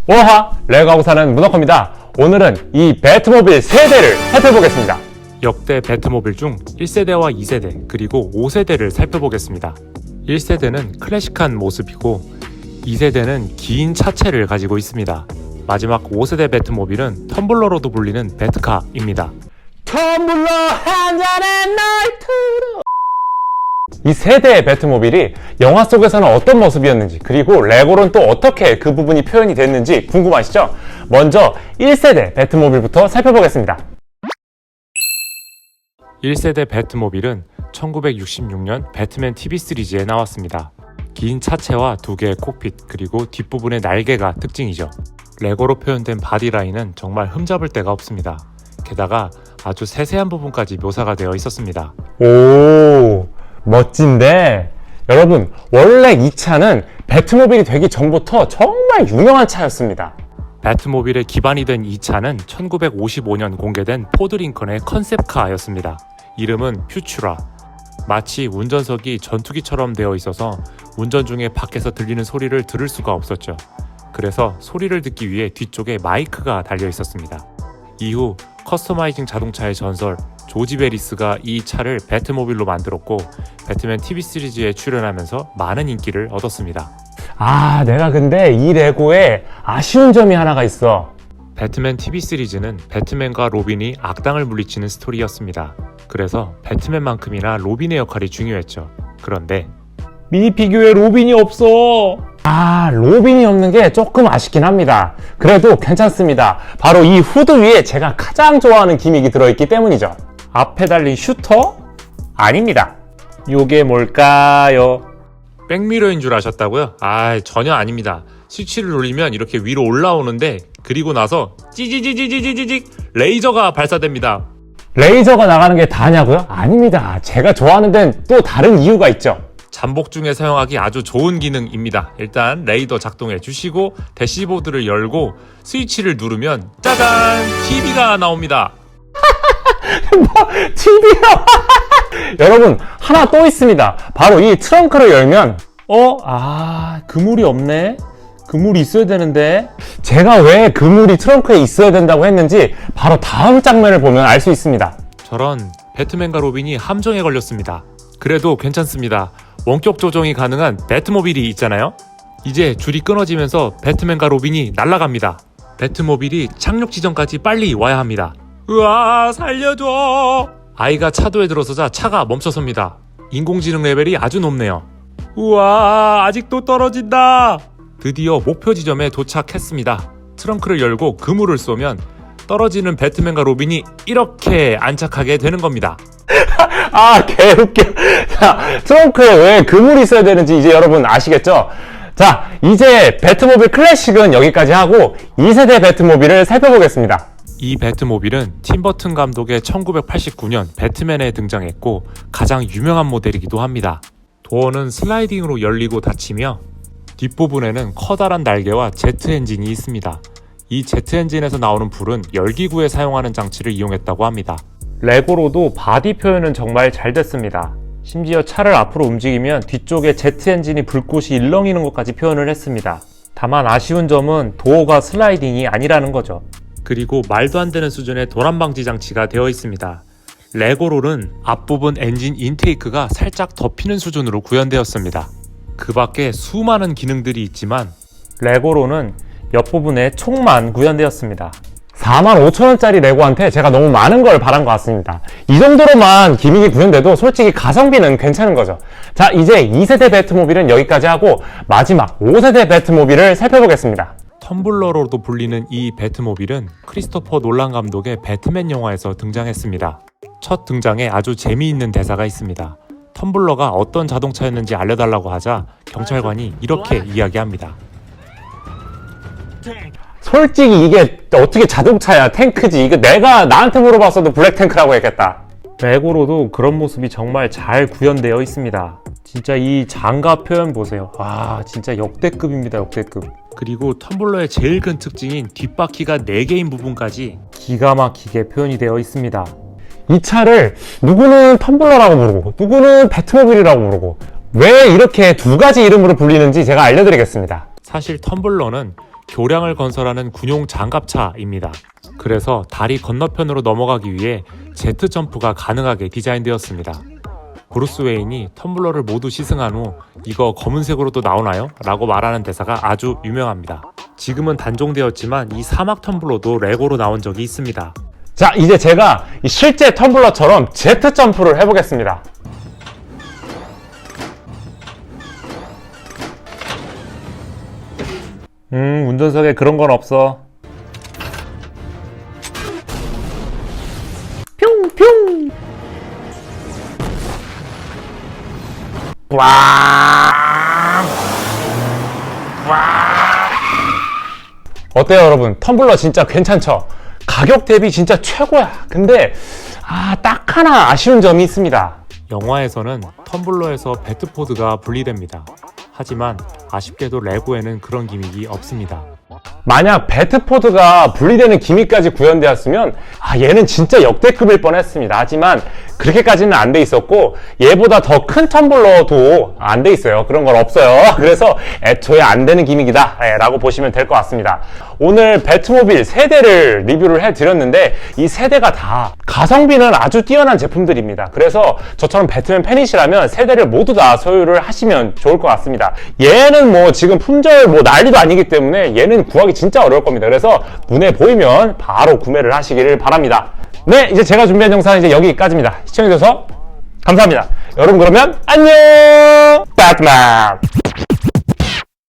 오하! 레고하고 사는 문어커입니다. 오늘은 이 배트모빌 세대를 살펴보겠습니다. 역대 배트모빌 중 1세대와 2세대 그리고 5세대를 살펴보겠습니다. 1세대는 클래식한 모습이고 2세대는 긴 차체를 가지고 있습니다. 마지막 5세대 배트모빌은 텀블러로도 불리는 배트카입니다. 텀블러 한 잔의 나이트로 이 세대의 배트모빌이 영화 속에서는 어떤 모습이었는지, 그리고 레고로는 또 어떻게 그 부분이 표현이 됐는지 궁금하시죠? 먼저 1세대 배트모빌부터 살펴보겠습니다. 1세대 배트모빌은 1966년 배트맨 TV 시리즈에 나왔습니다. 긴 차체와 두 개의 콕핏 그리고 뒷부분의 날개가 특징이죠. 레고로 표현된 바디라인은 정말 흠잡을 데가 없습니다. 게다가 아주 세세한 부분까지 묘사가 되어 있었습니다. 오, 멋진데? 여러분, 원래 이 차는 배트모빌이 되기 전부터 정말 유명한 차였습니다. 배트모빌의 기반이 된 이 차는 1955년 공개된 포드 링컨의 컨셉카였습니다. 이름은 퓨츄라. 마치 운전석이 전투기처럼 되어 있어서 운전 중에 밖에서 들리는 소리를 들을 수가 없었죠. 그래서 소리를 듣기 위해 뒤쪽에 마이크가 달려 있었습니다. 이후 커스터마이징 자동차의 전설 조지 베리스가 이 차를 배트모빌로 만들었고 배트맨 TV 시리즈에 출연하면서 많은 인기를 얻었습니다. 아, 내가 근데 이 레고에 아쉬운 점이 하나가 있어. 배트맨 TV 시리즈는 배트맨과 로빈이 악당을 물리치는 스토리였습니다. 그래서 배트맨만큼이나 로빈의 역할이 중요했죠. 그런데 미니피규어에 로빈이 없어. 아, 로빈이 없는 게 조금 아쉽긴 합니다. 그래도 괜찮습니다. 바로 이 후드 위에 제가 가장 좋아하는 기믹이 들어있기 때문이죠. 앞에 달린 슈터? 아닙니다. 요게 뭘까요? 백미러인 줄 아셨다고요? 아, 전혀 아닙니다. 스위치를 누르면 이렇게 위로 올라오는데 그리고 나서 찌지지지지지직 레이저가 발사됩니다. 레이저가 나가는 게 다냐고요? 아닙니다. 제가 좋아하는 데는 또 다른 이유가 있죠. 잠복 중에 사용하기 아주 좋은 기능입니다. 일단 레이더 작동해 주시고 대시보드를 열고 스위치를 누르면 짜잔! TV가 나옵니다. TV요? 여러분, 하나 또 있습니다. 바로 이 트렁크를 열면 그물이 없네? 그물이 있어야 되는데. 제가 왜 그물이 트렁크에 있어야 된다고 했는지 바로 다음 장면을 보면 알 수 있습니다. 저런, 배트맨과 로빈이 함정에 걸렸습니다. 그래도 괜찮습니다. 원격 조정이 가능한 배트모빌이 있잖아요. 이제 줄이 끊어지면서 배트맨과 로빈이 날아갑니다. 배트모빌이 착륙 지점까지 빨리 와야 합니다. 으아, 살려줘! 아이가 차도에 들어서자 차가 멈춰섭니다. 인공지능 레벨이 아주 높네요. 우와, 아직도 떨어진다! 드디어 목표 지점에 도착했습니다. 트렁크를 열고 그물을 쏘면 떨어지는 배트맨과 로빈이 이렇게 안착하게 되는 겁니다. 아, 개웃겨. 자, 트렁크에 왜 그물이 있어야 되는지 이제 여러분 아시겠죠? 자, 이제 배트모빌 클래식은 여기까지 하고 2세대 배트모빌을 살펴보겠습니다. 이 배트모빌은 팀버튼 감독의 1989년 배트맨에 등장했고 가장 유명한 모델이기도 합니다. 도어는 슬라이딩으로 열리고 닫히며 뒷부분에는 커다란 날개와 제트 엔진이 있습니다. 이 제트 엔진에서 나오는 불은 열기구에 사용하는 장치를 이용했다고 합니다. 레고로도 바디 표현은 정말 잘 됐습니다. 심지어 차를 앞으로 움직이면 뒤쪽에 제트 엔진이 불꽃이 일렁이는 것까지 표현을 했습니다. 다만 아쉬운 점은 도어가 슬라이딩이 아니라는 거죠. 그리고 말도 안 되는 수준의 도난 방지 장치가 되어 있습니다. 레고롤은 앞부분 엔진 인테이크가 살짝 덮이는 수준으로 구현되었습니다. 그 밖에 수많은 기능들이 있지만 레고로는 옆부분에 총만 구현되었습니다. 45,000원짜리 레고한테 제가 너무 많은 걸 바란 것 같습니다. 이 정도로만 기믹이 구현돼도 솔직히 가성비는 괜찮은 거죠. 자, 이제 2세대 배트모빌은 여기까지 하고 마지막 5세대 배트모빌을 살펴보겠습니다. 텀블러로도 불리는 이 배트모빌은 크리스토퍼 놀란 감독의 배트맨 영화에서 등장했습니다. 첫 등장에 아주 재미있는 대사가 있습니다. 텀블러가 어떤 자동차였는지 알려달라고 하자 경찰관이 이렇게 이야기합니다. 솔직히 이게 어떻게 자동차야, 탱크지. 이거 내가 나한테 물어봤어도 블랙탱크라고 했겠다. 레고로도 그런 모습이 정말 잘 구현되어 있습니다. 진짜 이 장갑 표현 보세요. 와, 진짜 역대급입니다, 역대급. 그리고 텀블러의 제일 큰 특징인 뒷바퀴가 4개인 부분까지 기가 막히게 표현이 되어 있습니다. 이 차를 누구는 텀블러라고 부르고 누구는 배트모빌이라고 부르고 왜 이렇게 두 가지 이름으로 불리는지 제가 알려드리겠습니다. 사실 텀블러는 교량을 건설하는 군용 장갑차입니다. 그래서 다리 건너편으로 넘어가기 위해 제트 점프가 가능하게 디자인되었습니다. 브루스 웨인이 텀블러를 모두 시승한 후 이거 검은색으로도 나오나요? 라고 말하는 대사가 아주 유명합니다. 지금은 단종되었지만 이 사막 텀블러도 레고로 나온 적이 있습니다. 자, 이제 제가 이 실제 텀블러처럼 제트 점프를 해보겠습니다. 운전석에 그런 건 없어. 뿅뿅. 와. 어때요, 여러분? 텀블러 진짜 괜찮죠? 가격 대비 진짜 최고야. 근데 딱 하나 아쉬운 점이 있습니다. 영화에서는 텀블러에서 배트포드가 분리됩니다. 하지만 아쉽게도 레고에는 그런 기믹이 없습니다. 만약 배트포드가 분리되는 기믹까지 구현되었으면 얘는 진짜 역대급일 뻔했습니다. 하지만 그렇게까지는 안 돼 있었고 얘보다 더 큰 텀블러도 안 돼 있어요. 그런 건 없어요. 그래서 애초에 안 되는 기믹이다 라고 보시면 될 것 같습니다. 오늘 배트모빌 3대를 리뷰를 해드렸는데 이 3대가 다 가성비는 아주 뛰어난 제품들입니다. 그래서 저처럼 배트맨 팬이시라면 3대를 모두 다 소유를 하시면 좋을 것 같습니다. 얘는 뭐 지금 품절 난리도 아니기 때문에 얘는 구하기 진짜 어려울 겁니다. 그래서 눈에 보이면 바로 구매를 하시기를 바랍니다. 네, 이제 제가 준비한 영상은 이제 여기까지입니다. 시청해주셔서 감사합니다. 여러분 그러면 안녕! 배트맨!